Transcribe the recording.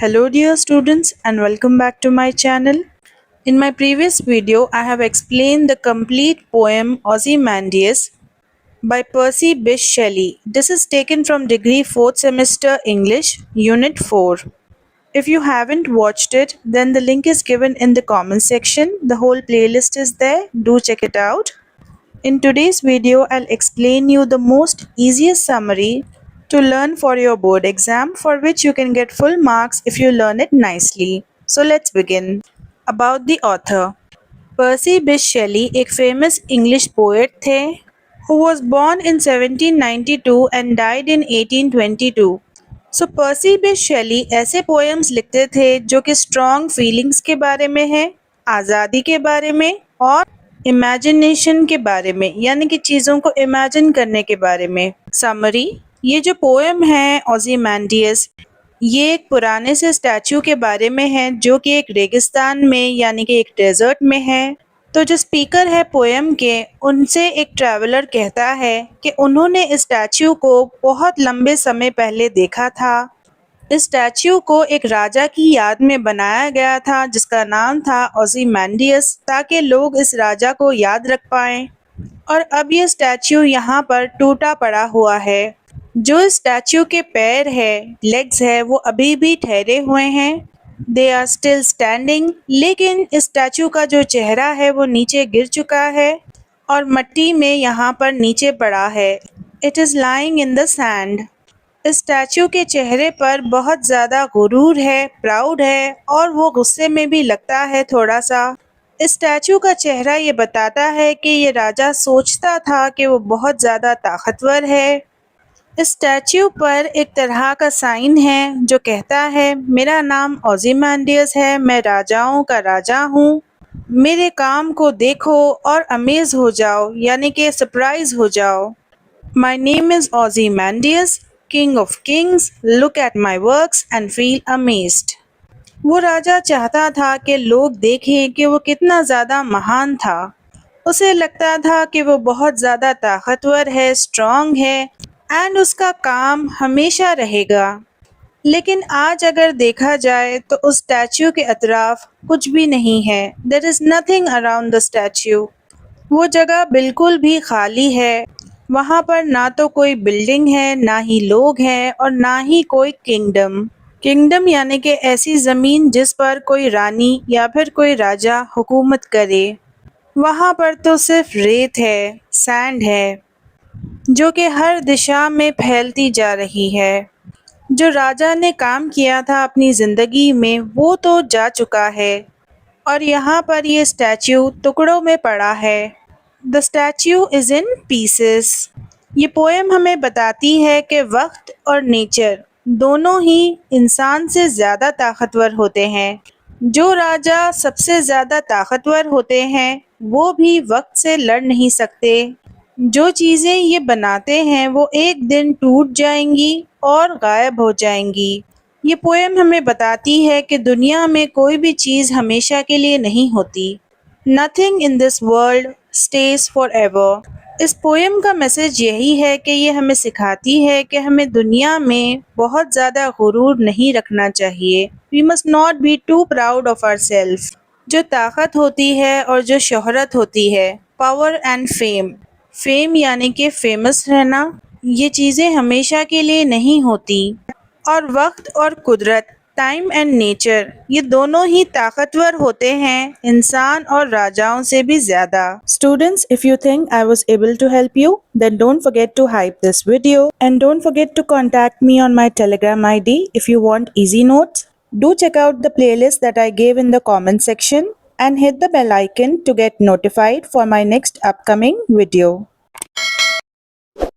Hello dear students and welcome back to my channel. In my previous video, I have explained the complete poem Ozymandias by Percy Bysshe Shelley. This is taken from Degree 4th Semester English, Unit 4. If you haven't watched it, then the link is given in the comment section. The whole playlist is there. Do check it out. In today's video, I'll explain you the most easiest summary to learn for your board exam, for which you can get full marks if you learn it nicely. So let's begin. About the author. Percy Bysshe Shelley एक famous English poet थे who was born in 1792 and died in 1822. So Percy Bysshe Shelley ऐसे poems लिखते थे जो कि strong feelings के बारे में है, आज़ादी के बारे में और इमेजिनेशन के बारे में, यानी कि चीज़ों को इमेजिन करने के बारे में. समरी, ये जो पोएम है ओज़िमैंडियस, ये एक पुराने से स्टैचू के बारे में है जो कि एक रेगिस्तान में यानी कि एक डेजर्ट में है. तो जो स्पीकर है पोएम के, उनसे एक ट्रैवलर कहता है कि उन्होंने इस स्टैचू को बहुत लंबे समय पहले देखा था. इस स्टैच्यू को एक राजा की याद में बनाया गया था जिसका नाम था ओज़िमैंडियस, ताकि लोग इस राजा को याद रख पाएं. और अब ये स्टैच्यू यहाँ पर टूटा पड़ा हुआ है. जो इस स्टैच्यू के पैर है, लेग्स है, वो अभी भी ठहरे हुए हैं. They are still standing. लेकिन इस स्टैच्यू का जो चेहरा है वो नीचे गिर चुका है और मिट्टी में यहाँ पर नीचे पड़ा है. It is lying in the sand. इस स्टैच्यू के चेहरे पर बहुत ज़्यादा गुरूर है, प्राउड है और वो गुस्से में भी लगता है थोड़ा सा. इस स्टैच्यू का चेहरा ये बताता है कि ये राजा सोचता था कि वो बहुत ज़्यादा ताकतवर है. इस स्टैच्यू पर एक तरह का साइन है जो कहता है मेरा नाम ओज़िमैंडियस है, मैं राजाओं का राजा हूँ, मेरे काम को देखो और अमेज़ हो जाओ, यानी कि सरप्राइज हो जाओ. My name is Ozymandias, King of Kings, look at my works and feel amazed. वो राजा चाहता था कि लोग देखें कि वो कितना ज़्यादा महान था. उसे लगता था कि वो बहुत ज़्यादा ताकतवर है, स्ट्रॉन्ग है एंड उसका काम हमेशा रहेगा. लेकिन आज अगर देखा जाए तो उस स्टैच्यू के अतराफ कुछ भी नहीं है. There is nothing around the statue. वो जगह बिल्कुल भी खाली है. वहाँ पर ना तो कोई बिल्डिंग है, ना ही लोग हैं और ना ही कोई किंगडम. किंगडम यानी कि ऐसी ज़मीन जिस पर कोई रानी या फिर कोई राजा हुकूमत करे. वहाँ पर तो सिर्फ रेत है, सैंड है, जो कि हर दिशा में फैलती जा रही है. जो राजा ने काम किया था अपनी ज़िंदगी में वो तो जा चुका है और यहाँ पर ये स्टैच्यू टुकड़ों में पड़ा है. The statue is in pieces. ये पोएम हमें बताती है कि वक्त और नेचर दोनों ही इंसान से ज़्यादा ताकतवर होते हैं. जो राजा सबसे ज़्यादा ताकतवर होते हैं वो भी वक्त से लड़ नहीं सकते. जो चीज़ें ये बनाते हैं वो एक दिन टूट जाएंगी और गायब हो जाएंगी. ये पोएम हमें बताती है कि दुनिया में कोई भी चीज़ हमेशा के लिए नहीं होती. Nothing in this world stays forever. इस पोएम का मैसेज यही है कि ये हमें सिखाती है कि हमें दुनिया में बहुत ज़्यादा गुरूर नहीं रखना चाहिए. We must not be too proud of ourselves. जो ताकत होती है और जो शोहरत होती है, power and fame. Fame यानी कि फेमस रहना, ये चीज़ें हमेशा के लिए नहीं होती. और वक्त और कुदरत, टाइम एंड नेचर, ये दोनों ही ताकतवर होते हैं इंसान और राजाओं से भी ज़्यादा. Students, if you think I was able to help you, then don't forget to hype this video and don't forget to contact me on my Telegram ID if you want easy notes. Do check out the playlist that I gave in the comment section and hit the bell icon to get notified for my next upcoming video.